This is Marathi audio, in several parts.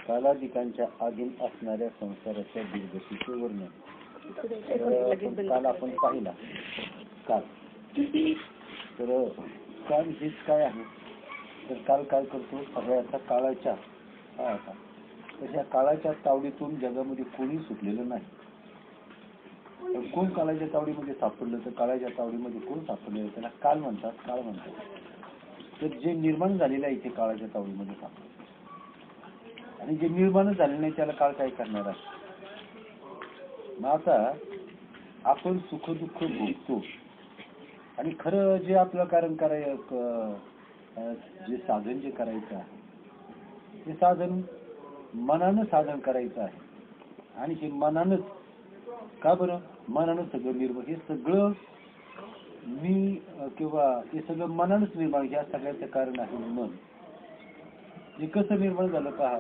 कालाधिकांच्या आधीन असणाऱ्या संसाराच्या दीर्घतेचे वर्णन. काल आपण पाहिला. काल तर काल हेच काय आहे तर काल काय करतो सगळ्याचा काळाच्या तशा काळाच्या तावडीतून जगामध्ये कोणी सुटलेलं नाही. कोण काळाच्या तावडीमध्ये सापडलं तर काळाच्या तावडीमध्ये कोण सापडलेलं त्याला काल म्हणतात. काळ म्हणतात. तर जे निर्माण झालेलं आहे ते काळाच्या तावडीमध्ये सापडलं आणि जे निर्माण झालेलं नाही त्याला काळ काय करणार आहे. मग आता आपण सुख दुःख भोगतो आणि खरं जे आपलं कारण जे साधन जे करायचं आहे ते साधन मनानं साधन करायचं आहे आणि हे मनानंच का बरं मनानं सगळं निर्माण हे सगळं मी किंवा हे सगळं मनानंच निर्माण या सगळ्याचं कारण आहे मन. हे कसं निर्माण झालं पहा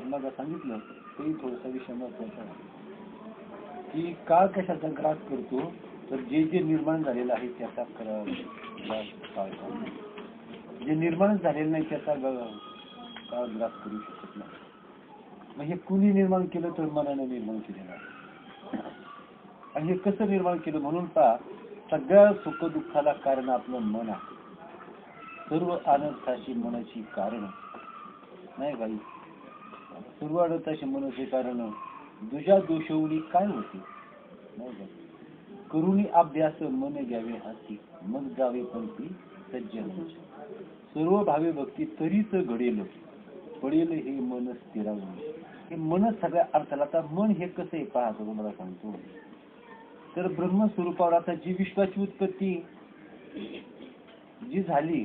मला सांगितलं ते थोडासा विषय महत्वाचा आहे की काळ कशाचा ग्रास करतो तर जे जे निर्माण झालेलं आहे त्याचा काळ जे निर्माण झालेलं नाही त्याचा काळ ग्रास करू शकत नाही. मग हे कुणी निर्माण केलं तर मनानं निर्माण केलेलं आहे आणि हे कसं निर्माण केलं म्हणून पहा सगळ्या सुख दुःखाला कारण आपलं मन आहे. सर्व अनर्थाची मनाची कारण नाही बाई सर्व अनर्थाची मनाचे कारण दुजा दोषवणी काय होते नाही का. करुणी अभ्यास मन घ्यावे हाती मग जावे पंथी सज्जन सर्व भावे भक्ती तरीच घडेल पडेल हे मन स्थिरावणे. हे मनच सगळ्या अर्थाला. आता मन हे कसं आहे पाहतो तुम्हाला सांगतो तर ब्रह्मस्वरूपावर आता जी विश्वाची उत्पत्ती जी झाली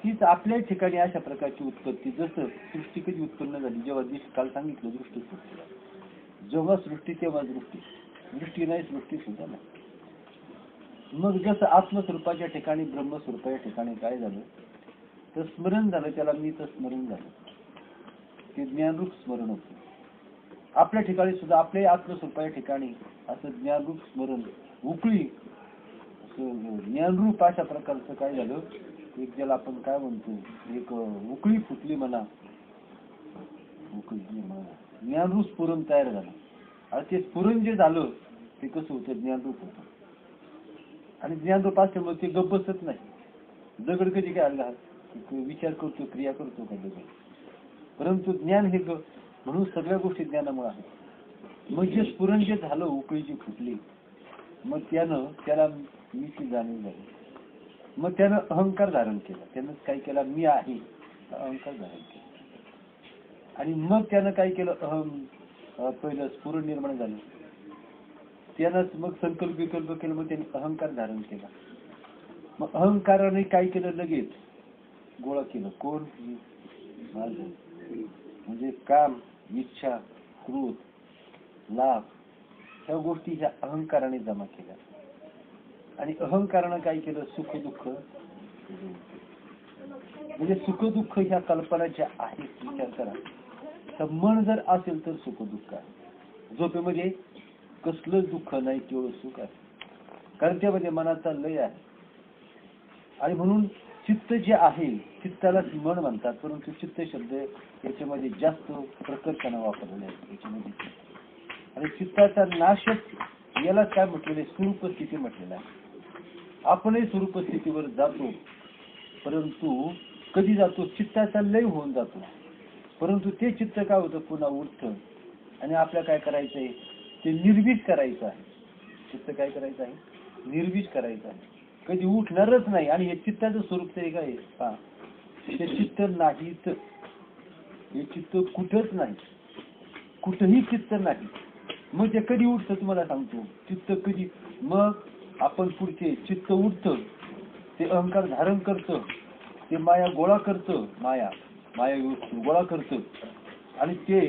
तीच आपल्या ठिकाणी अशा प्रकारची उत्पत्ती. जसं सृष्टी कधी उत्पन्न झाली जेव्हा काल सांगितलं दृष्टी सृष्टी जेव्हा सृष्टी तेव्हा दृष्टी नाही सृष्टी सुद्धा नाही. मग जसं आत्मस्वरूपाच्या ठिकाणी ब्रह्मस्वरूपाच्या ठिकाणी काय झालं तर स्मरण झालं त्याला मी तर स्मरण झालं ते ज्ञानरूप स्मरण होतं. आपल्या ठिकाणी सुद्धा आपल्या आत्मस्वरूपाच्या ठिकाणी असं ज्ञानरूप स्मरण उकळी ज्ञानरूप अशा प्रकारचं काय झालं एक ज्याला आपण काय म्हणतो एक उकळी फुटली म्हणा उकळी ज्ञानरूप स्फुरण तयार झालं. आणि ते स्फुरण जे झालं ते कसं होतं ज्ञानरूप होतं आणि ज्ञानरूप असल्यामुळे ते गप्प बसत नाही. दगड कधी काय आला विचार करतो क्रिया करतो का दगड परंतु ज्ञान हे म्हणून सगळ्या गोष्टी ज्ञानामुळे आहेत. मग जे स्फुरण जे झालं उकळी जी फुटली मग त्याला मीची जाणीव झाली. मग त्यानं अहंकार धारण केला. त्यानं काय केला मी आहे अहंकार धारण केला आणि मग त्यानं काय केलं पहिलं स्फुरण निर्माण झालं त्यानं मग संकल्प विकल्प केलं मग त्याने अहंकार धारण केला. मग अहंकाराने काय केलं लगेच गोळा केलं कोण म्हणजे काम इच्छा क्रोध लाभ ह्या गोष्टी ह्या अहंकाराने जमा केल्या आणि अहंकारानं काय केलं सुख दुःख म्हणजे सुख दुःख ह्या कल्पना ज्या आहेत विचार करा तर मन जर असेल तर सुख दुःख आहे. झोपेमध्ये कसलंच दुःख नाही केवळ सुख आहे कारण त्यामध्ये मनाचा लय आहे. आणि म्हणून चित्त जे आहे चित्ताला मन म्हणतात परंतु चित्त शब्द याच्यामध्ये जास्त प्रकर्षाने वापरलेले आहे याच्यामध्ये. आणि चित्ताचा नाशच याला काय म्हटलेलं आहे स्वरूप स्थिती म्हटलेलं आहे. आपणही स्वरूप स्थितीवर जातो परंतु कधी जातो चित्ताचा लय होऊन जातो परंतु ते चित्त काय होतं पुन्हा उठतं आणि आपल्याला काय करायचंय ते निर्विष करायचं आहे. चित्त काय करायचं आहे निर्विष करायचं आहे कधी उठणारच नाही. आणि हे चित्ताचं स्वरूप तरी काय हा ते चित्त नाहीच हे चित्त कुठंच नाही कुठंही चित्त नाही. मग ते कधी उठतं तुम्हाला सांगतो चित्त कधी मग आपण पुढचे चित्त उठतं ते अहंकार धारण करतं ते माया गोळा करतं माया गोळा करतं आणि ते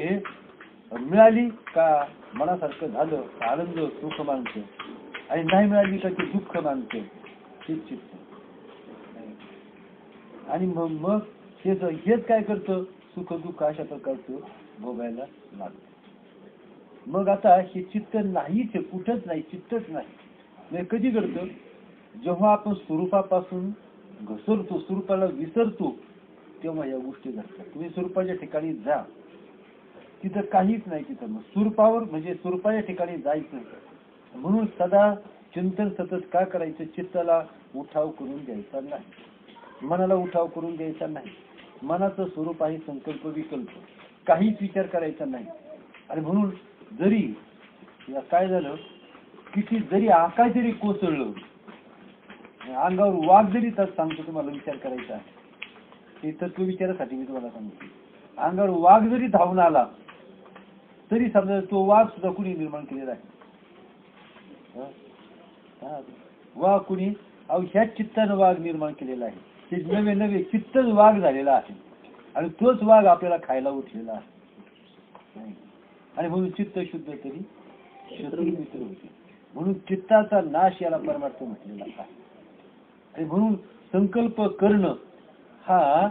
मिळाली का मनासारखं झालं आनंद सुख मानतं आणि नाही मिळाली का ते दुःख मानतं ते चित्त. आणि मग हेच काय करतं सुख दुःख अशा प्रकारचं भोगायला लागतं. मग आता हे चित्त नाहीच कुठंच नाही चित्तच नाही. कधी घडतं जेव्हा आपण स्वरूपापासून घसरतो स्वरूपाला विसरतो तेव्हा या गोष्टी घडतात. तुम्ही स्वरूपाच्या ठिकाणी जा, तिथं काहीच नाही. तिथं मग स्वरूपावर म्हणजे स्वरूपाच्या ठिकाणी जायचं. म्हणून सदा चिंतन सतत काय करायचं, चित्ताला उठाव करून द्यायचा नाही, मनाला उठाव करून द्यायचा नाही. मनाचं स्वरूप आहे संकल्प विकल्प, काहीच विचार करायचा नाही. आणि म्हणून जरी काय झालं, किती जरी आकाश जरी कोसळलं, अंगावर वाघ जरी, तर सांगतो तुम्हाला विचार करायचा आहे, हे तत्व विचारासाठी मी तुम्हाला सांगतो. अंगावर वाघ जरी धावून आला तरी समजा तो वाघ सुद्धा कुणी निर्माण केलेला आहे. वाघ कुणी, अहो ह्या चित्तानं वाघ निर्माण केलेला आहे. ते नवे नवे चित्तच वाघ झालेला आहे आणि तोच वाघ आपल्याला खायला उठलेला आहे. आणि म्हणून चित्त शुद्ध तरी शत्रू मित्र होते. म्हणून चित्ताचा नाश याला परमार्थ म्हटलेला आहे. आणि म्हणून संकल्प करणं हा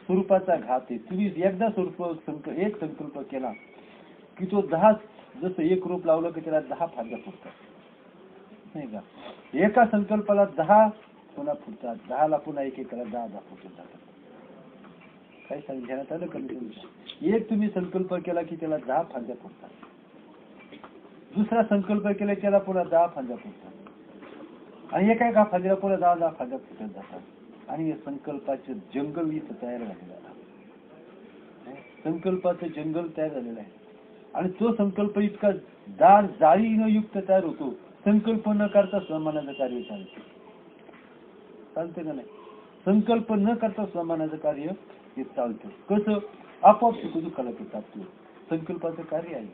स्वरूपाचा घात आहे. तुम्ही एकदा एक संकल्प केला की तो 10, जसं एक रोप लावलं की त्याला 10 फांद्या फुटतात, नाही का? एका संकल्पाला 10 पुन्हा फुटतात, 10ला पुन्हा एक एकाला 10 फुटत जातात. काय सांगण्यात आलं कमी तुमच्या? एक तुम्ही संकल्प केला की त्याला 10 फांद्या फुटतात, दुसरा संकल्प केला त्याला पुन्हा 10 फांद्या फुटतात, आणि एका फांद्याला पुन्हा 10 फांद्या फुटत जातात. आणि या संकल्पाचे जंगल इथं तयार झालेलं आहे. संकल्पाचं जंगल तयार झालेलं आहे. आणि तो संकल्प इतका जाळीनं युक्त तयार होतो, संकल्प न करता स्वमानाचं कार्य चालतं. चालतं का नाही? संकल्प न करता स्वमानाचं कार्य हे चालतं. कसं? आपोआप सुख दुःखाला ते तापतो. संकल्पाचं कार्य आहे.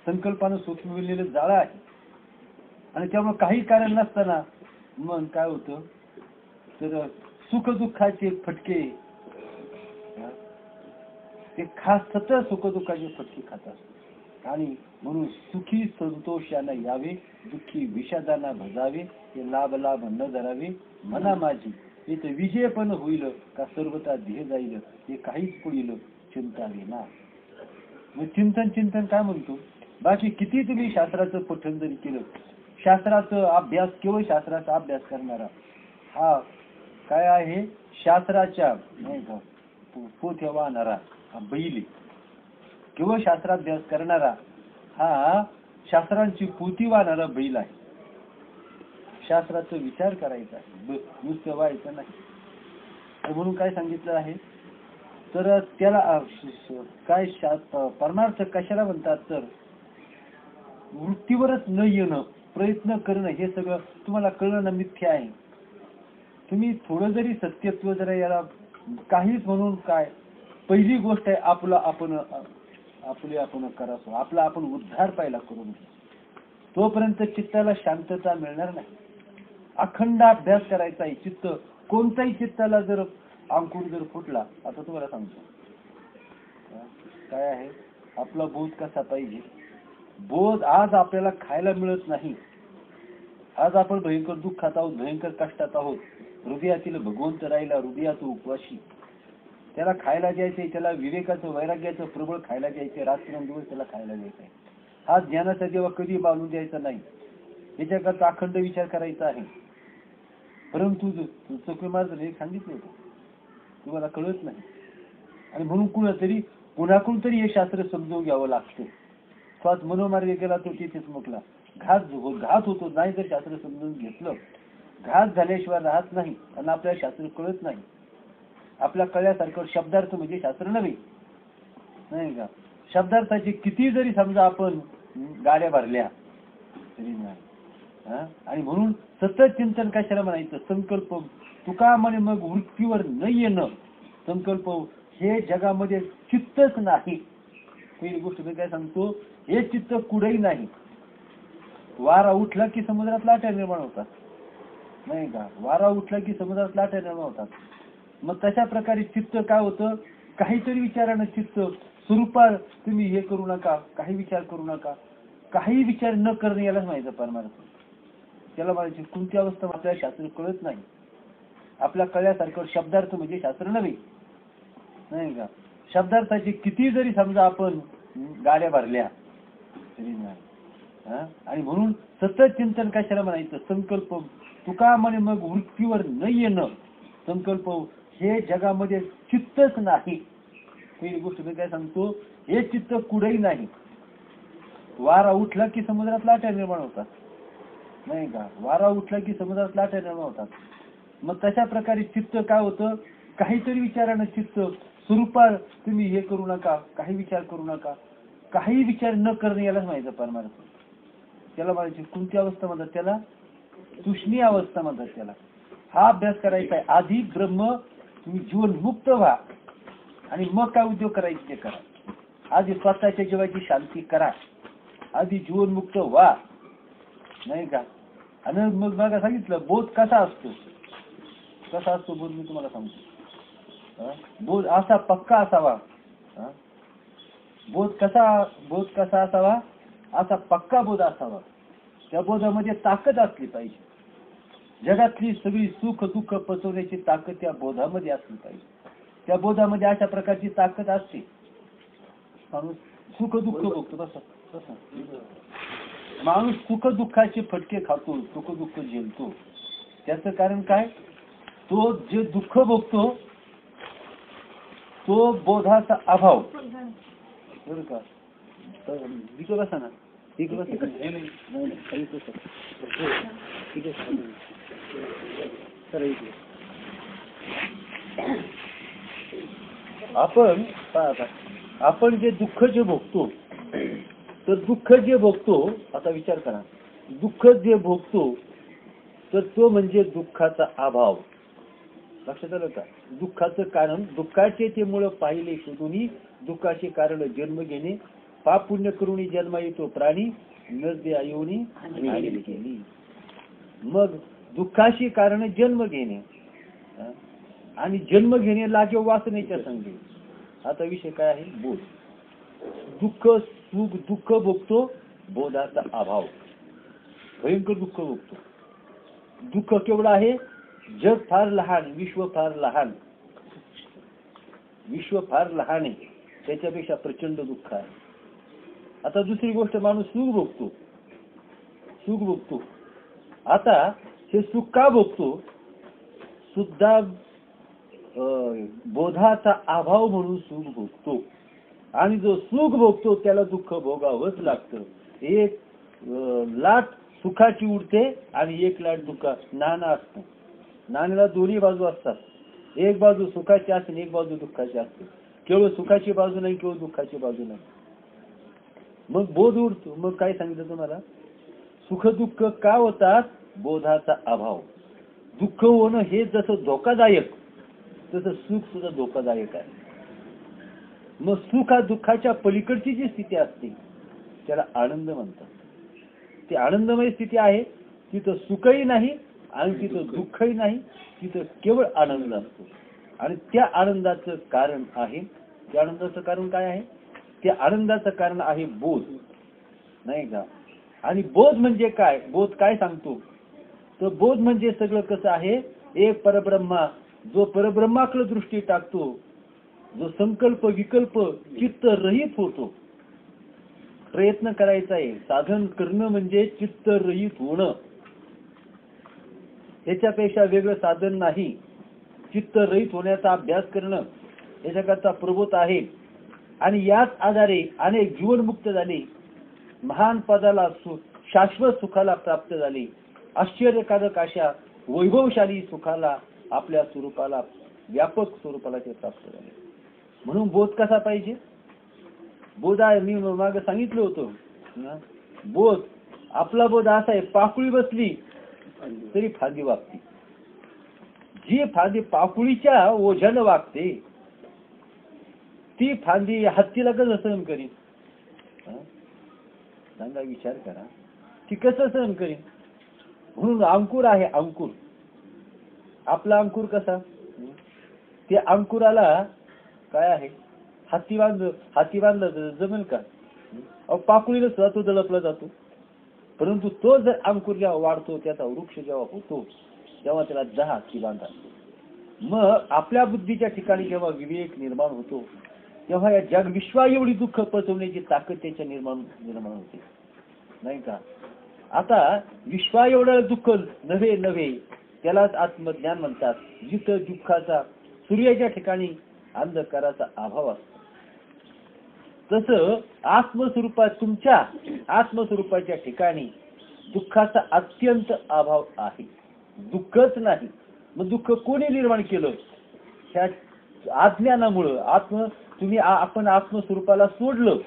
संकल्पानं सुख मिळलेलं जाळं आहे. आणि त्यामुळे काही कारण नसताना मग काय होतं, तर सुख दुःखाचे फटके ते खास सतत सुख दुःखाचे फटके खातात. आणि म्हणून सुखी संतोषानं यावे, दुःखी विषादाना भजावे, हे लाभ लाभ न धरावे मना माझी, इथे विजय पण होईल का सर्वता ध्येय जाईल, हे काहीच पुढील चिंतावे ना. मग चिंतन काय म्हणतो? बाकी किती तुम्ही शास्त्राचं पठण जरी केलं, शास्त्राचा अभ्यास, केवळ शास्त्राचा अभ्यास करणारा हा काय आहे, शास्त्राच्या नाही का पोथ्या वाहणारा हा बैल. केवळ शास्त्राभ्यास करणारा हा शास्त्रांची पोथी वाहणारा बैल आहे. शास्त्राचा विचार करायचा आहे, नुसतं व्हायचं नाही. म्हणून काय सांगितलं आहे, तर त्याला काय परमार्थ कशाला म्हणतात, तर वृत्तीवरच न येणं, प्रयत्न करणं, हे सगळं तुम्हाला कळणं मिथ्या आहे. तुम्ही थोडं जरी सत्यत्व जरा याला काहीच म्हणून काय, पहिली गोष्ट आहे आपले आपण करावं, आपला आपण उद्धार पाहिला करून. तोपर्यंत चित्ताला शांतता मिळणार नाही. अखंड अभ्यास करायचा आहे. चित्त कोणताही चित्ताला जर अंकुर जर फुटला, आता तुम्हाला सांगतो काय आहे, आपला बोध कसा पाहिजे. बोध आज आपल्याला खायला मिळत नाही, आज आपण भयंकर दुःखात आहोत, भयंकर कष्टात आहोत. हृदयातील भगवंत राहिला हृदयात उपवाशी, त्याला खायला द्यायचंय, त्याला विवेकाचं वैराग्याचं प्रबळ खायला द्यायचंय, रात्रंदिवस त्याला खायला द्यायचंय. हा ज्ञानाचा जेव्हा कधी बाळून द्यायचा नाही, याच्याकरता अखंड विचार करायचा आहे. परंतु चक्र महाराजांनी सांगितलं होतं, तुम्हाला कळत नाही. आणि म्हणून कुणाकडून तरी हे शास्त्र समजून घ्यावं लागतं. स्वात मनोमार्ग गेला तो तिथेच मुकला. घात होतो नाही जर शास्त्र समजून घेतलं. घात झाल्याशिवाय राहत नाही. आणि आपल्याला शास्त्र कळत नाही. आपल्या कळल्यासारखं शब्दार्थ म्हणजे शास्त्र नव्हे, नाही का? शब्दार्थाची किती जरी समजा आपण गाड्या भरल्या तरी नाही. आणि म्हणून सतत चिंतन कशाला म्हणायचं, संकल्प तुका म्हणे मग वृत्तीवर न येणं. संकल्प हे जगामध्ये चित्तच नाही. पहिली गोष्ट मी काय सांगतो, हे चित्त कुठेही नाही. वारा उठला की समुद्रात लाटा निर्माण होतात, नाही का? वारा उठला की समुद्रात लाटा निर्माण होतात. मग तशा प्रकारे चित्त काय होतं, काहीतरी विचारानं चित्त स्वरूपात तुम्ही हे करू नका, काही विचार करू नका. काही विचार न करणे यालाच माहिती परमार्थ. त्याला म्हणायची कोणती अवस्था आपल्याला शास्त्र कळत नाही. आपल्या कळल्यासारखं शब्दार्थ म्हणजे शास्त्र नव्हे, नाही का? शब्दार्थाची किती जरी समजा आपण गाड्या भरल्या तरी नाही. आणि म्हणून सतत चिंतन कशाला म्हणायचं, संकल्प तुका म्हणे मग वृत्तीवर न येणं. संकल्प हे जगामध्ये चित्तच नाही. पहिली गोष्ट मी काय सांगतो, हे चित्त कुठेही नाही. वारा उठला की समुद्रात लाटा निर्माण होतात, नाही का? वारा उठला की समुद्रात लाटा निर्माण होतात. मग तशा प्रकारे चित्त काय होतं, काहीतरी विचारानं चित्त स्वरूपात तुम्ही हे करू नका, काही विचार करू नका. काही विचार न करणे यालाच माहिती परमार्थ. त्याला म्हणायची कोणती अवस्था म्हणतात, त्याला तुष्णी अवस्था म्हणतात. त्याला हा अभ्यास करायचा आहे. आधी ब्रह्म तुम्ही जीवनमुक्त व्हा आणि मग काय उद्योग करायचे ते करा. आधी स्वतःच्या जीवाची शांती करा, आधी जीवनमुक्त व्हा, नाही का? आणि मग मला सांगितलं बोध कसा असतो, कसा असतो बोध मी तुम्हाला सांगतो. बोध असा पक्का असावा. बोध कसा असावा, असा पक्का बोध असावा. त्या बोधामध्ये ताकद असली पाहिजे. जगातली सगळी सुख दुःख पचवण्याची ताकद त्या बोधामध्ये असली पाहिजे. त्या बोधामध्ये अशा प्रकारची ताकद असते. माणूस सुख दुःख बघतो तसं माणूस सुख दुःखाचे फटके खातो, सुख दुःख झेलतो. त्याचं कारण काय, तो जे दुःख बघतो तो बोधाचा अभाव. बरं का? ठीक बसा ना, ठीक बसा. आपण जे दुःख जे भोगतो, तर दुःख जे भोगतो, आता विचार करा, दुःख जे भोगतो तर तो म्हणजे दुःखाचा अभाव. लक्षात आलं का? दुःखाचं कारण, दुःखाचे ते मुळे पाहिले शोधून, दुःखाचे कारण जन्म घेणे, पाप पुण्य करून जन्म येतो प्राणी, नरदे आयोनी केली. मग दुःखाची कारण जन्म घेणे आणि जन्म घेणे लागे वासनेच्या संगी. आता विषय काय आहे, बोध. दुःख सुख दुःख भोगतो, बोधाचा अभाव. भयंकर दुःख भोगतो. दुःख केवढं आहे, जग फार लहान, विश्व फार लहान. विश्व फार लहान आहे, त्याच्यापेक्षा प्रचंड दुःख आहे. आता दुसरी गोष्ट, माणूस सुख भोगतो, सुख भोगतो. आता हे सुख का भोगतो, सुद्धा बोधाचा अभाव म्हणून सुख भोगतो. आणि जो सुख भोगतो त्याला दुःख भोगावंच लागतं. एक लाट सुखाची उडते आणि एक लाट दुःखा. नाणं असतं, नाण्याला दोन्ही बाजू असतात. एक बाजू सुखाची असते आणि एक बाजू दुःखाची असते. केवळ सुखाची बाजू नाही, केवळ दुःखाची बाजू नाही. मग बोध उडतो. मग काय सांगितलं तुम्हाला, सुख दुःख का होतात, बोधाचा अभाव. दुःख होणं हे जसं धोकादायक, तसं सुख सुद्धा धोकादायक आहे. मग सुख हा दुःखाच्या पलीकडची जी स्थिती असते त्याला आनंद म्हणतात. ती आनंदमय स्थिती आहे. तिथं सुखही नाही आणि तिथं दुःखही नाही, तिथं केवळ आनंद असतो. आणि त्या आनंदाचं कारण आहे, त्या आनंदाचं कारण काय आहे, त्या आनंदाचं कारण आहे बोध, नाही का? आणि बोध म्हणजे काय, बोध काय सांगतो, तर बोध म्हणजे सगळं कसं आहे, एक परब्रह्मा, जो परब्रह्माकडे दृष्टी टाकतो, जो संकल्प विकल्प चित्त रहित होतो. प्रयत्न करायचा आहे, साधन करणं म्हणजे चित्त रहित होणं. त्याच्यापेक्षा वेगळं साधन नाही. चित्त रहित होण्याचा अभ्यास करणं याच्याकरता प्रबोध आहे. आणि याच आधारे अनेक जीवनमुक्त झाले, महान पदाला शाश्वत सुखाला प्राप्त झाले, आश्चर्यकारक अशा वैभवशाली सुखाला, आपल्या स्वरूपाला, व्यापक स्वरूपाला ते प्राप्त झाले. म्हणून बोध कसा पाहिजे, बोध आहे, मी मागे सांगितलं होतं, बोध आपला बोध असा आहे, पाकुळी बसली तरी फांदी वागते. जी फांदी पाकुळीच्या ओझ्यानं वागते ती फांदी हत्तीला कसं सहन करीन, सांगा, विचार करा, ती कसं सहन करीन. म्हणून अंकुर आहे, अंकुर, आपला अंकुर कसा, ते अंकुराला काय आहे, हाती बांधलं जमेल का, पाकुळीला सुद्धा तो दळपला जातो. परंतु तो जर अंकुर जेव्हा वाढतो, त्याचा वृक्ष जेव्हा होतो, तेव्हा त्याला 10 हाती बांधा. मग आपल्या बुद्धीच्या ठिकाणी जेव्हा विवेक निर्माण होतो, तेव्हा या जग विश्वा एवढी दुःख पचवण्याची ताकद त्याच्या निर्माण होते, नाही का? आता विश्वा एवढं दुःख नव्हे, त्यालाच आत्मज्ञान म्हणतात. जिथं दुःखाचा सूर्याच्या ठिकाणी अंधकाराचा अभाव असतो, तसं आत्मस्वरूपात तुमच्या आत्मस्वरूपाच्या ठिकाणी दुःखाचा अत्यंत अभाव आहे. दुःखच नाही, मग दुःख कोणी निर्माण केलं? ह्या अज्ञानामुळं. तुम्ही आपण आत्मस्वरूपाला सोडलं.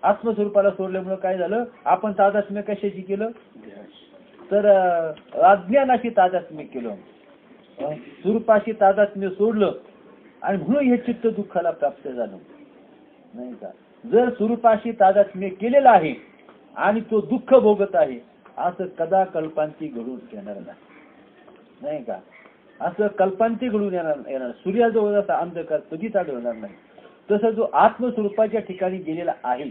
आत्मस्वरूपाला सोडल्यामुळे काय झालं? आपण तादात्म्य कशाची केलं? तर अज्ञानाची तादात्म्य केलं, स्वरूपाशी तादात्म्य सोडलं आणि म्हणून हे चित्त दुःखाला प्राप्त झालं, नाही का? जर स्वरूपाशी तादात्म्य केलेलं आहे आणि तो दुःख भोगत आहे, असं कदा कल्पांती घडून येणार नाही का? असं कल्पांती घडून येणार. सूर्याजवळ असा अंधकार कधीच आढळणार नाही. तसं जो आत्मस्वरूपाच्या ठिकाणी गेलेला आहे,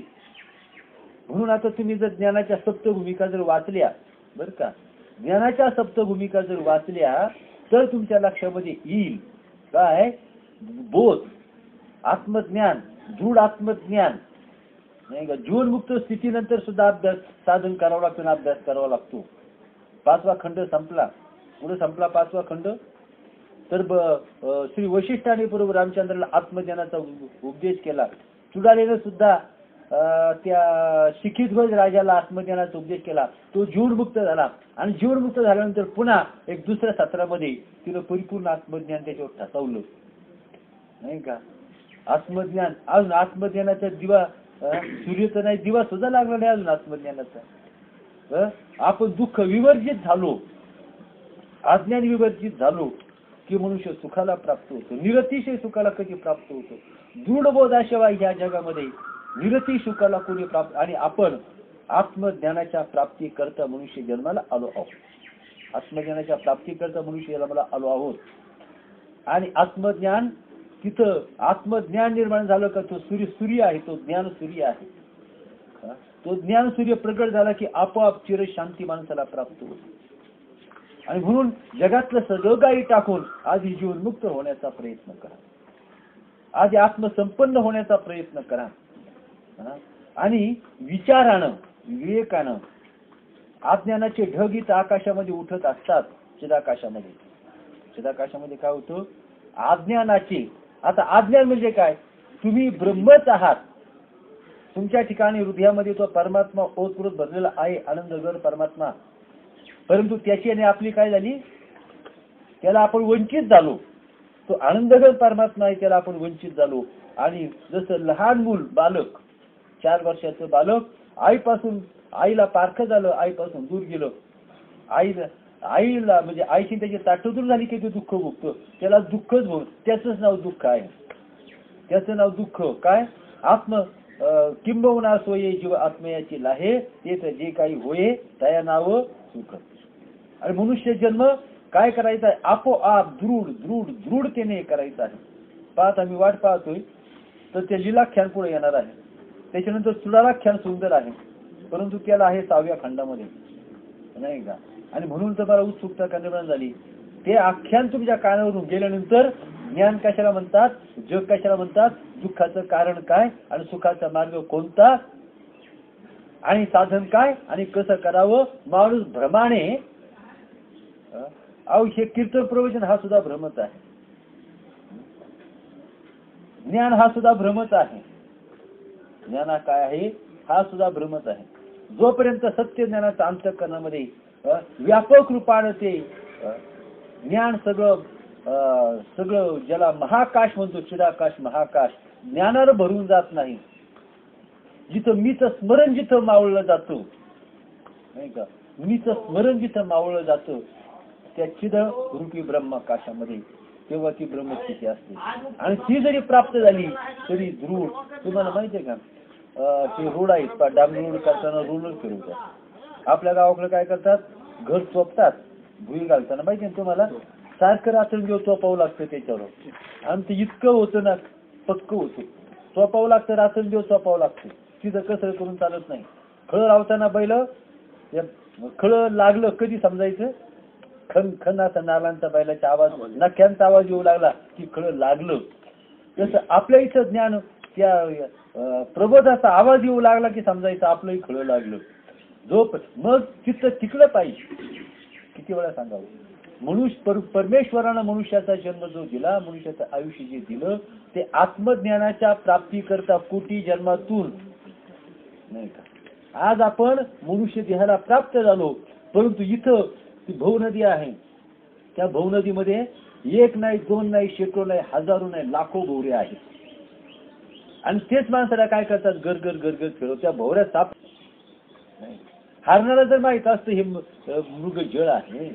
म्हणून आता तुम्ही जर ज्ञानाच्या सप्तभूमिका जर वाचल्या, बरं का, ज्ञानाच्या सप्तभूमिका जर वाचल्या तर तुमच्या लक्षामध्ये येईल काय? बोध, आत्मज्ञान, दृढ आत्मज्ञान, नाही का? जीवनमुक्त स्थितीनंतर सुद्धा अभ्यास साधन करावं लागतं, अभ्यास करावा लागतो. 5वा खंड संपला, पुढे संपला 5वा खंड. तर श्री वशिष्ठाने बरोबर रामचंद्राला आत्मज्ञानाचा उपदेश केला. चुडालेनं सुद्धा त्या शिखिध्वज राजाला आत्मज्ञानाचा उपदेश केला. तो जीवनमुक्त झाला आणि जीवनमुक्त झाल्यानंतर पुन्हा एक दुसऱ्या सत्रामध्ये तिनं परिपूर्ण आत्मज्ञान त्याच्यावर ठसवलं, नाही का? आत्मज्ञान, अजून आत्मज्ञानाचा दिवा, सूर्य तर नाही, दिवा सुद्धा लागला नाही अजून आत्मज्ञानाचा. आपण दुःख विवर्जित झालो, अज्ञान विवर्जित झालो की मनुष्य सुखाला प्राप्त होतो. निरतिशय सुखाला कधी प्राप्त होतो? दृढबोधाशिवाय ह्या जगामध्ये निरती सुखाला कोणी प्राप्त. आणि आपण आत्मज्ञानाच्या प्राप्तीकरता मनुष्य जन्माला आलो आहोत. आत्मज्ञानाच्या प्राप्तीकरता मनुष्य जन्माला आलो आहोत. आणि आत्मज्ञान, तिथं आत्मज्ञान निर्माण झालं का तो सूर्य आहे, तो ज्ञान सूर्य आहे. तो ज्ञान सूर्य प्रगट झाला की आपोआप चिरशांती माणसाला प्राप्त होते. आणि म्हणून जगातलं सगळं काही टाकून आधी जीवनमुक्त होण्याचा प्रयत्न करा, आधी आत्मसंपन्न होण्याचा प्रयत्न करा. आणि विचारानं, विवेकानं, अज्ञानाचे ढग इथं आकाशामध्ये उठत असतात. चिदाकाशामध्ये, चिदाकाशामध्ये काय होतं? अज्ञानाचे. आता अज्ञान म्हणजे काय? तुम्ही ब्रह्मच आहात. तुमच्या ठिकाणी हृदयामध्ये तो परमात्मा ओतप्रोत भरलेला आहे, आनंदघर परमात्मा. परंतु त्याची आणि आपली काय झाली? त्याला आपण वंचित झालो. तो आनंदघर परमात्मा आहे, त्याला आपण वंचित झालो. आणि जसं लहान मूल, बालक, 4 वर्षाचं बालक आईला पारखं झालं, आईपासून दूर गेलं, आईला म्हणजे आईची त्याची ताटं दूर झाली की ते दुःख भोगतो. त्याला दुःखच भोग, त्याचंच नाव दुःख आहे. त्याचं नाव दुःख काय? किंबहुना सोये जीव आत्मयाची लाहे, तेच जे काही होये त्या नाव सुख. आणि मनुष्य जन्म काय करायचा आहे? आपोआप दृढतेने करायचा आहे. आम्ही वाट पाहतोय तर ते लीलाख्यान पुढे येणार आहे. त्याच्यानंतर चुडालाख्यान सुंदर आहे, परंतु त्याला आहे 6व्या खंडामध्ये, नाही का? आणि म्हणून तर मला उत्सुकता निर्माण झाली. ते आख्यान तुमच्या कानावरून गेल्यानंतर ज्ञान कशाला म्हणतात, जग कशाला म्हणतात, दुःखाचं कारण काय आणि सुखाचा मार्ग कोणता आणि साधन काय आणि कसं करावं. माणूस भ्रमाने, हे कीर्तन प्रवचन हा सुद्धा भ्रमच आहे. ज्ञान हा सुद्धा भ्रमच आहे. ज्ञान काय आहे? हा सुद्धा भ्रमच आहे. जोपर्यंत सत्य ज्ञानाच्या अंतःकरणामध्ये व्यापक रूपाने ते ज्ञान सगळं ज्याला महाकाश म्हणतो, चिदाकाश महाकाश, ज्ञानावर भरून जात नाही. जिथं मीच स्मरण जिथं मावळलं जातं, नाही का, मीच स्मरण जिथं मावळलं जातं त्या चिद रूपी ब्रह्माकाशामध्ये, तेव्हा ती ब्रह्मस्थिती असते. आणि ती जरी प्राप्त झाली तरी दृढ. तुम्हाला माहिती आहे का, ते रोड आहेत, डांबरी रोड करताना रोलर फिरवतात. आपल्या गावाकडे काय करतात? घर चोपतात, भुई घालताना माहिती आहे तुम्हाला, सारखं रात्रंदिवस चोपावं लागतं त्याच्यावर. आणि ते इतकं होतं ना, पक्क होतं, चोपावं लागतं, रात्रंदिवस चोपावं लागतं. तिथं कसं करून चालत नाही. खळं लावताना बैल, खळं लागलं कधी समजायचं? खन खन असा नालांचा बैलाचा आवाज, नख्यांचा आवाज येऊ लागला की खळं लागलं. तसं आपल्या इथं ज्ञान, त्या प्रबोधाचा आवाज येऊ लागला की समजायचं आपलंही खळं लागलं. मग चित्त टिकलं पाहिजे. किती वेळा सांगावं? परमेश्वरानं मनुष्याचा जन्म जो दिला, मनुष्याचं आयुष्य जे दिलं, ते आत्मज्ञानाच्या प्राप्तीकरता कोटी जन्मातून नाही का. आज आपण मनुष्य देहाला प्राप्त झालो, परंतु इथं ती भव नदी आहे, त्या भव नदीमध्ये एक नाही, दोन नाही, शेकडो नाही, हजारो नाही, लाखो भोवरे आहेत. आणि तेच माणसाला काय करतात, गरगर गरगर खेळत त्या भोवऱ्यात साप. हरणाला जर माहित असतं हे मृग जळ आहे,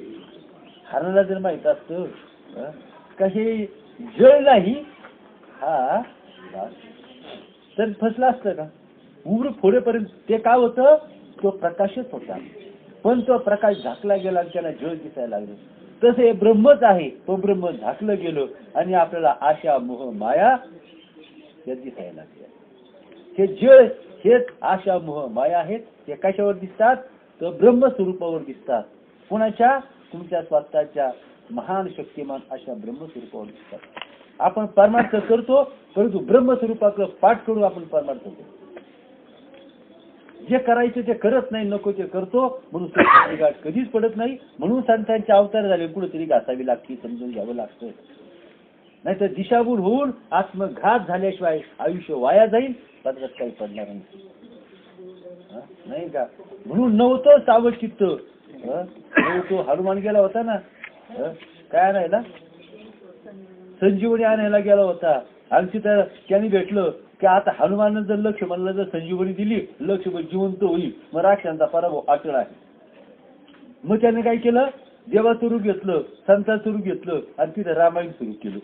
हरणाला जर माहित असतं का हे जळ नाही हा, तर फसलं असतं का. उग्र फोडेपर्यंत ते काय होतं, तो प्रकाशच होता, पण तो प्रकाश झाकला गेला आणि त्याला जळ दिसायला लागलं. तसं हे ब्रह्मच आहे, तो ब्रह्म झाकलं गेलं आणि आपल्याला आशा मोह माया त्या दिसायला लागल्या. हे जळ हेच आशा मोह माया आहेत. ते कशावर दिसतात, तर ब्रह्मस्वरूपावर दिसतात. कोणाच्या, तुमच्या स्वतःच्या महान शक्तिमान अशा ब्रह्मस्वरूपावर दिसतात. आपण परमार्थ करतो, परंतु ब्रह्मस्वरूपाचं पाठ करून आपण परमार्थ करतो. जे करायचे ते करत नाही, नको ते करतो, म्हणून गाठ कधीच पडत नाही. म्हणून संतांचे अवतार झाले, कुठेतरी घासावी लागते, समजून घ्यावं लागतं. नाहीतर दिशाभूल होऊन आत्मघात झाल्याशिवाय आयुष्य वाया जाईल, पदरात काही पडणार नाही का. म्हणून नव्हतं सावध चित्त. तो हनुमान गेला होता ना, काय आणायला, संजीवनी आणायला गेला होता. आणि तिथं त्यांनी भेटलं की आता हनुमानं जर लक्ष्मणाला जर संजीवनी दिली, लक्ष्मण जिवंत होईल, मग राक्षसांचा पराभव अटळ आहे. मग त्याने काय केलं, देवाचं रूप घेतलं, संतांचं रूप घेतलं आणि तिथं रामायण सुरू केलं.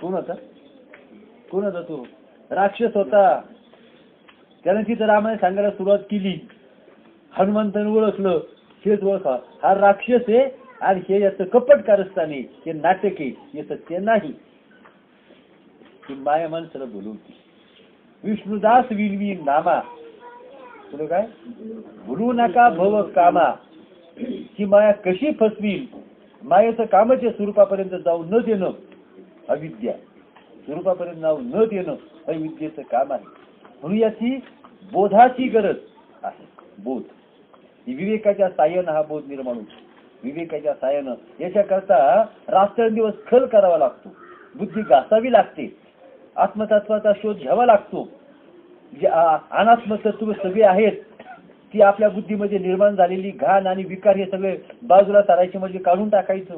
कोण होता तो, राक्षस होता. त्याने तिथं रामायण सांगायला सुरुवात केली. हनुमंताने ओळखलं, हेच ओळखा, हा राक्षस आहे आणि हे याचं कपट कारस्थान आहे, हे नाटक आहे, हे सत्य नाही. ही माया माणसाला बोलवती. विष्णुदास विनवी नामा, तुला काय भुलू नका भव कामा. ही माया कशी फसवील, मायेचं कामाच्या स्वरूपापर्यंत जाऊ न देणं अविद्या, स्वरूपापर्यंत जाऊ न देणं अविद्येचं काम आहे. म्हणून याची बोधाची गरज आहे. बोध, विवेकाच्या साह्यानं हा बोध निर्माण होतो. विवेकाच्या साह्यानं याच्याकरता रात्रंदिवस खल करावा लागतो, बुद्धी घासावी लागते, आत्मतत्वाचा शोध घ्यावा लागतो. जे अनात्म तत्व सगळे आहेत ती आपल्या बुद्धीमध्ये निर्माण झालेली घाण आणि विकार हे सगळे बाजूला सारायचे, म्हणजे काढून टाकायचं.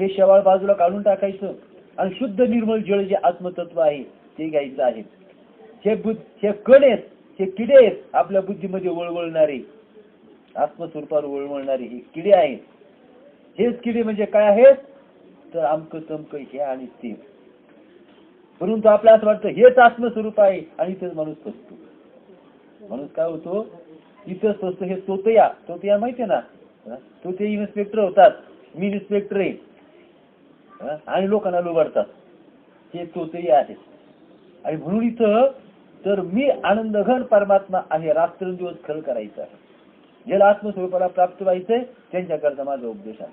हे शेवाळ बाजूला काढून टाकायचं आणि शुद्ध निर्मळ जळ जे आत्मतत्व आहे ते घ्यायचं आहे. हे कण आहेत, हे किडे आहेत आपल्या बुद्धीमध्ये वळवळणारे, आत्मस्वरूपावर वळवळणारे हे किडे आहेत. हेच किडे म्हणजे काय आहेत, तर आमकं तमकं हे आणि ते. परंतु आपल्याला असं वाटतं हेच आत्मस्वरूप आहे आणि इथेच माणूस फसतो. माणूस काय होतो, इथंच फसतो. हे तोतया माहिती आहे ना, तो ते इन्स्पेक्टर होतात, मी इन्स्पेक्टर आहे आणि लोकांना लुबाडतात, हे तोतही आहेत. आणि म्हणून इथं तर मी आनंदघन परमात्मा आहे, रात्रंदिवस खल करायचा आहे. ज्याला आत्मस्वरूपाला प्राप्त व्हायचंय त्यांच्याकरता माझा उपदेश आहे.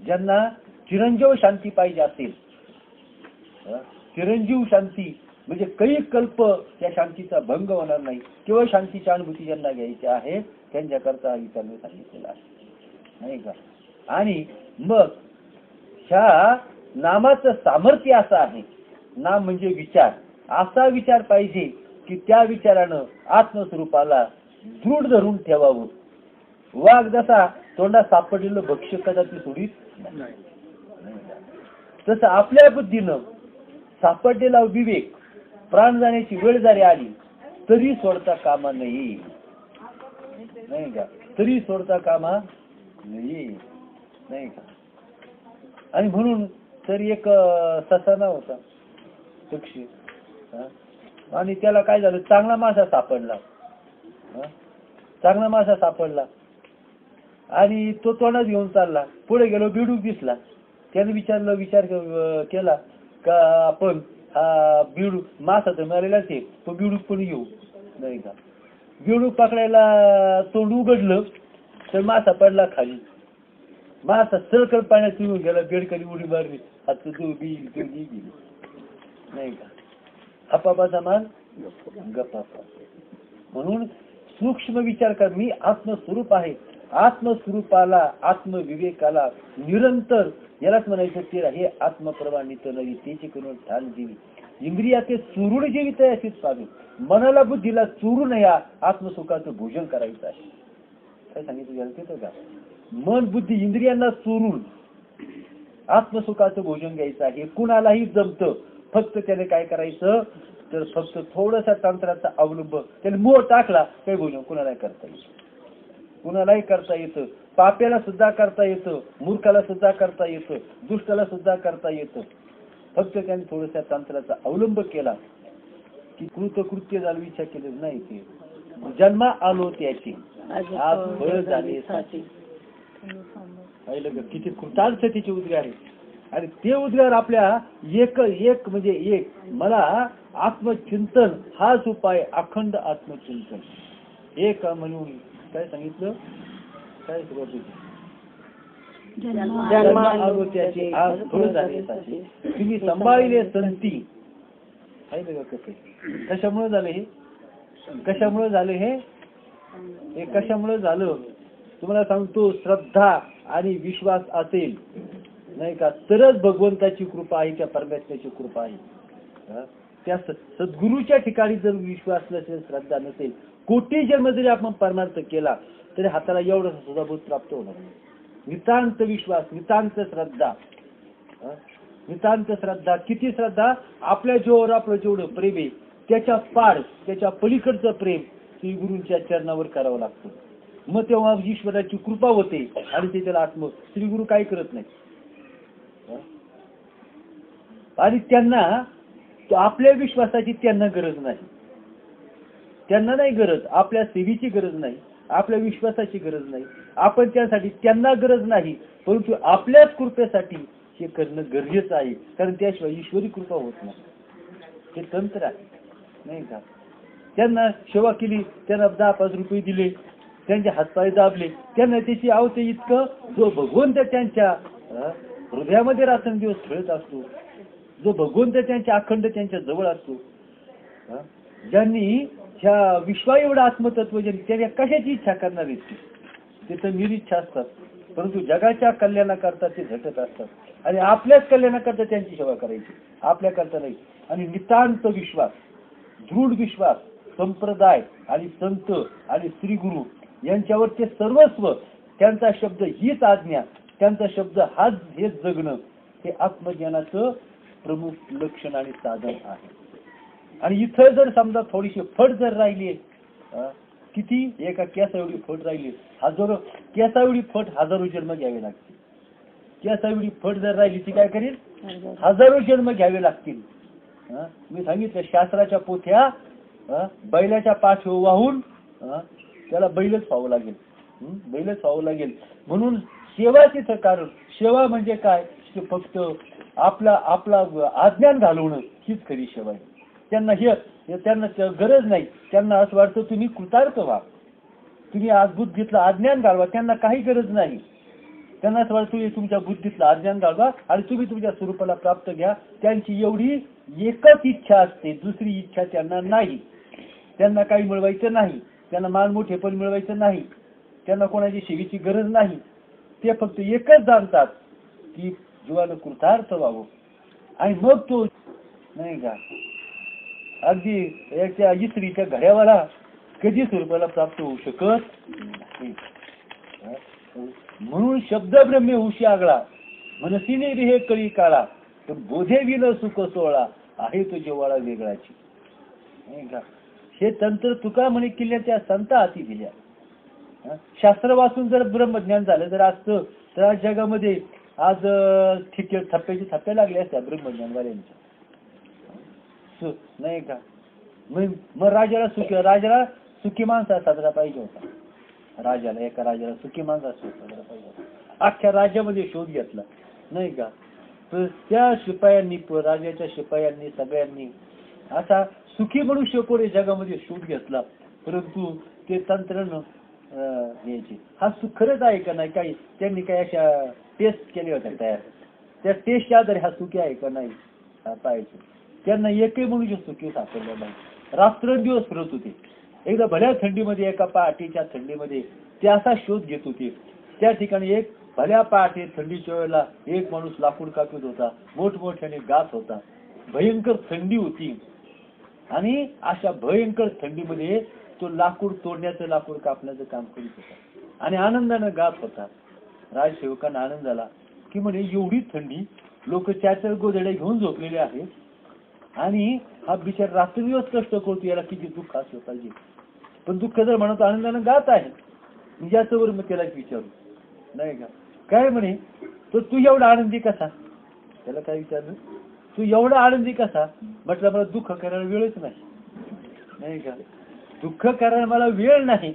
ज्यांना चिरंजीव शांती पाहिजे असेल, चिरंजीव शांती म्हणजे काही कल्प त्या शांतीचा भंग होणार नाही, केवळ शांतीची अनुभूती ज्यांना घ्यायची आहे त्यांच्याकरता विचार सांगितलेला आहे, नाही का. आणि मग ह्या नामाचं सामर्थ्य असं आहे, नाम म्हणजे विचार. असा विचार पाहिजे की त्या विचारानं आत्मस्वरूपाला दृढ धरून ठेवावं. वाघ जसा तोंडात सापडलेलं भक्ष्य कदाचित सोडीत नाही, तसं आपल्या बुद्धीनं सापडलेला विवेक प्राण जाण्याची वेळ जरी आली तरी सोडता कामा नाही, नाही का, तरी सोडता कामा नाही, नाही का. आणि म्हणून तर एक ससाना होता पक्षी, आणि त्याला काय झालं, चांगला मासा सापडला, चांगला मासा सापडला आणि तो तोंडात घेऊन चालला. पुढे गेलो, बिडूक दिसला. त्याने विचार केला का आपण हा बिडूक, मासा तर मारेलाच आहे, तो बिडूक पण घेऊ, नाही का. बिडूक पकडायला तोंड उघडलं तर मासा पडला खाली. मासा सरकट पाण्यात पिऊन गेला, बेडकरी उडी मारली, हात गेली, नाही का. हपापाचा मान गप्पा. म्हणून सूक्ष्म विचार कर, मी आत्मस्वरूप आहे, आत्मस्वरूपाला, आत्मविवेकाला निरंतर, यालाच म्हणायचं ते हे आत्मप्रमाणित नवी त्याची करून ठाण जीवी. इंद्रियाचे चुरून जीवित आहे अशीच पाहावी. मनाला बुद्धीला चुरून या आत्मसुखाचं भोजन करायचं आहे. काय सांगितलं गेलं का? मन बुद्धी इंद्रियांना चोरून आत्मसुखाचं भोजन घ्यायचं आहे. कुणालाही जमतं. फक्त त्याने काय करायचं तर फक्त थोडासा तंत्राचा अवलंब, त्याने मोह टाकला काही भोजन कुणालाही करता येतं. कुणालाही करता येतं. पाप्याला सुद्धा करता येतं, मूर्खाला सुद्धा करता येतं, दुष्टाला सुद्धा करता येतं. फक्त त्याने थोडसा तंत्राचा अवलंब केला की कृत्य झालं इच्छा केली नाही. ते जन्मा आलो त्याची आज फळ झाले साची. किती कृतार्थतेचे उद्गार आहे. आणि ते उद्गार आपल्या एक म्हणजे एक मला आत्मचिंतन हाच उपाय, अखंड आत्मचिंतन एक म्हणून काय सांगितलं, काय सुरुवात जन्मा आलो त्याची आज फळ झाले साची. तुम्ही सांभाळले संती. कशामुळे झालं हे? कशामुळे झालं हे? कशामुळे झालं तुम्हाला सांगतो. श्रद्धा आणि विश्वास असेल नाही का तरच भगवंताची कृपा आहे, त्या परमेश्वराची कृपा आहे. त्या सद्गुरूच्या ठिकाणी जर विश्वास नसेल, श्रद्धा नसेल, कोटी जन्म जरी आपण परमार्थ केला तरी हाताला एवढं सुद्धा बोध प्राप्त होणार. नितांत विश्वास, नितांत श्रद्धा, नितांत श्रद्धा. किती श्रद्धा? आपल्या जीवावर आपलं जेवढं प्रेम आहे त्याच्या पार, त्याच्या पलीकडचं प्रेम श्री गुरूंच्या चरणावर करावं लागतं. मग तेव्हा ईश्वराची कृपा होते आणि ते त्याला श्री गुरु काय करत नाही. आणि त्यांना आपल्या विश्वासाची त्यांना गरज नाही. त्यांना नाही गरज, आपल्या सेवेची गरज नाही, आपल्या विश्वासाची गरज नाही. आपण त्यासाठी त्यांना गरज नाही, परंतु आपल्याच कृपेसाठी हे करणं गरजेचं आहे. कारण त्याशिवाय ईश्वरी कृपा होत नाही. हे तंत्र आहे नाही का. त्यांना सेवा केली, त्यांना 10-5 रुपये दिले, त्यांचे हातपाय दाबले, त्यांना त्याची आवते इतकं जो भगवंत त्यांच्या हृदयामध्ये रात्रंदिवस खेळत असतो, जो भगवंत त्यांच्या अखंड त्यांच्या जवळ असतो. ज्यांनी ह्या विश्वा एवढं आत्मतत्व त्यांनी कशाची इच्छा करणार आहेत ते तर निरीच्छा असतात, परंतु जगाच्या कल्याणाकरता ते झटत असतात. आणि आपल्याच कल्याणाकरता त्यांची सेवा करायची, आपल्याकरता नाही. आणि नितांत विश्वास, दृढ विश्वास, संप्रदाय आणि संत आणि श्री गुरु यांच्यावर ते सर्वस्व, त्यांचा शब्द हीच आज्ञा, त्यांचा शब्द हाच हेच जगणं, हे आत्मज्ञानाचं प्रमुख लक्षण आणि साधन आहे. आणि इथं जर समजा थोडीशी फट जर राहिली, किती एका केसा एवढी फट राहिली, हजारो केसा एवढी फट हजारो जन्म घ्यावे लागतील. केसा एवढी फट जर राहिली ती काय करेल, हजारो जन्म घ्यावे लागतील. मी सांगितलं शास्त्राच्या पोथ्या बैलाच्या पाठीवर वाहून त्याला बैलच पाहावं लागेल, बैलच पाहावं लागेल. म्हणून सेवा तिथं, कारण सेवा म्हणजे काय, फक्त आपला अज्ञान घालवणं हीच खरी सेवा आहे. त्यांना गरज नाही. त्यांना असं वाटतं तुम्ही कृतार्थ व्हा, तुम्ही आज बुद्धीतलं अज्ञान घालवा. त्यांना काही गरज नाही. त्यांना असं वाटतं तुम्ही तुमच्या बुद्धीतलं अज्ञान घालवा आणि तुम्ही तुमच्या स्वरूपाला प्राप्त घ्या. त्यांची एवढी एकच इच्छा असते, दुसरी इच्छा त्यांना नाही. त्यांना काही मिळवायचं नाही, त्यांना मानमोठेपण मिळवायचं नाही, त्यांना कोणाची सेवेची गरज नाही. ते फक्त एकच जाणतात की जीवाला कृतार्थ व्हावं. आणि मग तो नाही का अगदी याच्या इस्त्रीच्या घड्यावाला कधी स्वरूपाला प्राप्त होऊ शकत नाही. म्हणून शब्द ब्रह्मे हुशी आगळा, मनसीने रिहे कळी काळा, तर बोधे विल सुख सोहळा, आहे तो जेवाळा वेगळाची. नाही का हे तंत्र तुका म्हणे किल्ल्या त्या संत हाती दिल्या. शास्त्र वाचून जर ब्रह्मज्ञान झालं जर असतं तर आज जगामध्ये आज थप्प्याची थप्प्या लागल्या असत्या ब्रह्मज्ञानवाल्यांच्या, नाही का. मग राजाला सुखी माणसा साजरा पाहिजे होता. एका राजाला सुखी माणसा साजरा पाहिजे होता. अख्ख्या राज्यामध्ये शोध घेतला नाही का. तर त्या शिपायांनी, राजाच्या शिपायांनी सगळ्यांनी असा सुखी मनुष्य कोणी जगामध्ये शोध घेतला, परंतु ते तंत्रनं घ्यायचे. हा सुख खरंच आहे का नाही, काही त्यांनी काही अशा टेस्ट केल्या होत्या तयार. त्या टेस्टच्या आधारे हा सुखी आहे का नाही पाहायचं. त्यांना एकही मनुष्य सुखी सापडलं नाही. रात्रंदिवस फिरत होते. एकदा भल्या थंडीमध्ये, एका पहाटेच्या थंडीमध्ये त्याचा शोध घेत होते. त्या ठिकाणी एक भल्या पहाटे थंडीच्या वेळेला एक माणूस लाकूड कापत होता, मोठमोठ्याने गात होता. भयंकर थंडी होती आणि अशा भयंकर थंडीमध्ये तो लाकूड तोडण्याचं, लाकूड कापण्याचं काम करीत होता आणि आनंदानं गात होता. राजसेवकांना आनंद झाला की म्हणे एवढी थंडी, लोक चार गोधड्या घेऊन झोपलेले आहेत आणि हा बिचार रात्रदिवस कष्ट करतो, याला किती दुःख असलं पाहिजे. पण दुःख जर म्हणत आनंदानं गात आहे, याच्यावर मग त्याला विचारू नाही का, काय म्हणे तो तू एवढा आनंदी कसा. त्याला काय विचारलं, तू एवढा आनंदी कसा. म्हटलं मला दुःख करायला वेळच नाही का, दुःख करायला मला वेळ नाही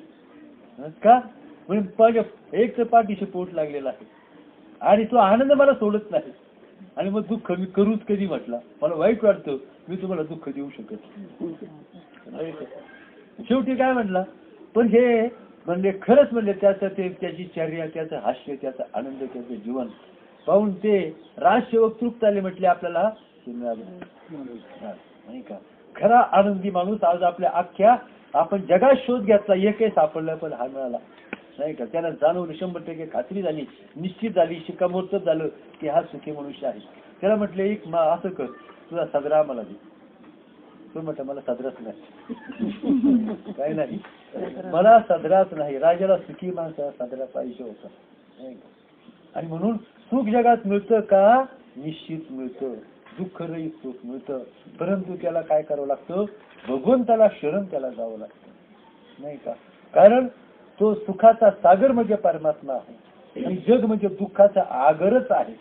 का. म्हणजे एक तर पाठीशी पोट लागलेला आहे आणि तो आनंद मला सोडत नाही आणि मग दुःख मी करूच कधी. म्हटला मला वाईट वाटतं, मी तुम्हाला दुःख देऊ शकत नाही. शेवटी काय म्हटला, पण हे म्हणजे खरंच म्हणजे त्याचं ते त्याची चर्या, त्याचं हास्य, त्याचा आनंद, त्याचं जीवन पाहून ते राजसेवक तृप्त आले. म्हटले आपल्याला नाही का खरा आनंदी माणूस आज आपल्या अख्ख्या आपण जगात शोध घेतला, एकही सापडला पण हा मिळाला नाही का. त्याला जाणवलं, 100% खात्री झाली, निश्चित झाली, शिक्कामोर्तब झालं की हा सुखी मनुष्य आहे. त्याला म्हटलं एक असं कर, तुझा सदरा मला दे. तो म्हटलं मला सदराच नाही. काय नाही, मला सदराच नाही. राजाला सुखी माणसाला सदरा पाहिजे होता आणि म्हणून सुख जगात मिळतं का, निश्चित मिळतं. दुःख रहित सुख मिळतं, परंतु त्याला काय करावं लागतं, भगवंताला शरण त्याला जावं लागतं नाही का. कारण तो सुखाचा सागर म्हणजे परमात्मा आहे आणि जग म्हणजे दुःखाचा आगरच आहे.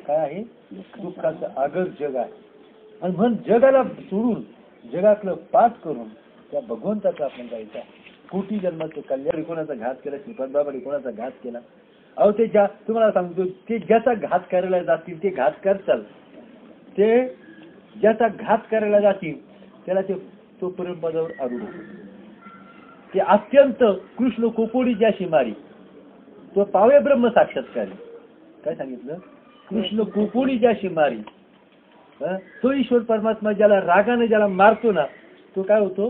काय आहे, दुःखाचा आगर जग आहे. आणि म्हणून जगाला सोडून, जगातलं पाठ करून त्या भगवंताचा आपण जायचा. कोटी जन्माचं कल्याण. कोणाचा घात केला, श्रीपाद बाबाने कोणाचा घात केला. अहो ते तुम्हाला सांगतो, ते ज्याचा घात करायला जातील ते घात करचाल, ते ज्याचा घात करायला जातील त्याला तो परमपदावर आरूढ. ते अत्यंत कृष्ण कोपोडी ज्याशी मारी तो पावे ब्रह्म साक्षात्कारी. काय सांगितलं, कृष्ण कोपोडी ज्याशी मारी, तो ईश्वर परमात्मा ज्याला रागाने ज्याला मारतो ना, तो काय होतो,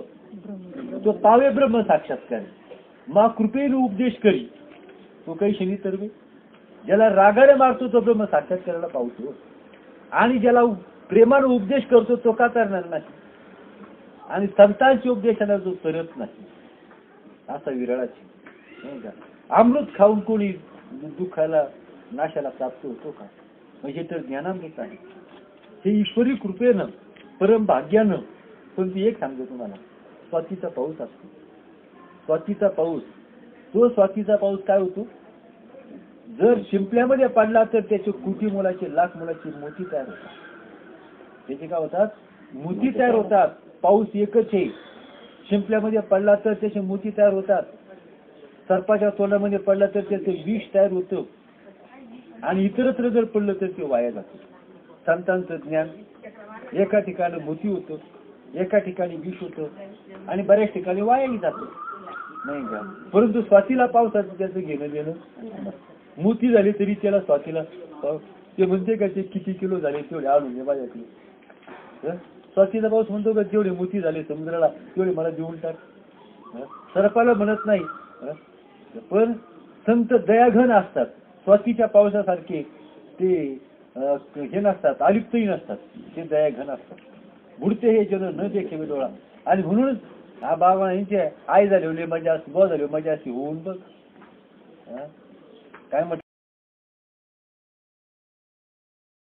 तो पावे ब्रह्म साक्षात्कारी. मा कृपेने उपदेश करी, तो काही शनी तरवे. ज्याला रागाने मारतो तो ब्रह्म साक्षात्काराला पावतो आणि ज्याला प्रेमाने उपदेश करतो तो का करणार नाही आणि संतांच्या उपदेशाला जो करत नाही असा विरळाची नाही का. अमृत खाऊन कोणी दुःखाला नाशाला प्राप्त होतो का, म्हणजे तर ज्ञानामृत आहे. हे ईश्वरी कृपेनं, परम भाग्यानं. पण ती एक सांगतो तुम्हाला, स्वातीचा पाऊस असतो. स्वातीचा पाऊस, तो स्वातीचा पाऊस काय होतो, जर शिंपल्यामध्ये पडला तर त्याचे कोटी मोलाचे, लाख मोलाचे मोती तयार होतात. त्याचे काय होतात, मोती तयार होतात. पाऊस एकच आहे. शिंपल्यामध्ये पडला तर त्याचे मोती तयार होतात. सर्पाच्या तोंडामध्ये पडला तर त्याचे विष तयार होतं आणि इतरत्र जर पडलं तर ते वाया जातं. संतांचं ज्ञान एका ठिकाणी मोती होतं, एका ठिकाणी विष होतं आणि बऱ्याच ठिकाणी वायाही जातं नाही का. परंतु स्वातीला पावसाचं त्याचं घेणं देणं. मोती झाले तरी त्याला स्वातीला ते म्हणते का ते किती किलो झाले तेवढे आणून दे माझ्याकडे. स्वातीचा पाऊस म्हणतो का जेवढे मोती झाले समुद्राला तेवढे मला देऊन टाक. सर्पाला म्हणत नाही. पण संत दयाघन असतात. स्वातीच्या पावसासारखे ते हे नसतात, अलिप्तही नसतात. ते दयाघन असतात. बुडते हे जन न देखे डोळा. आणि म्हणूनच हा बाबा यांचे आई झाली मजा, बॉ झाली मजा अशी होऊन बघ काय म्हटलं.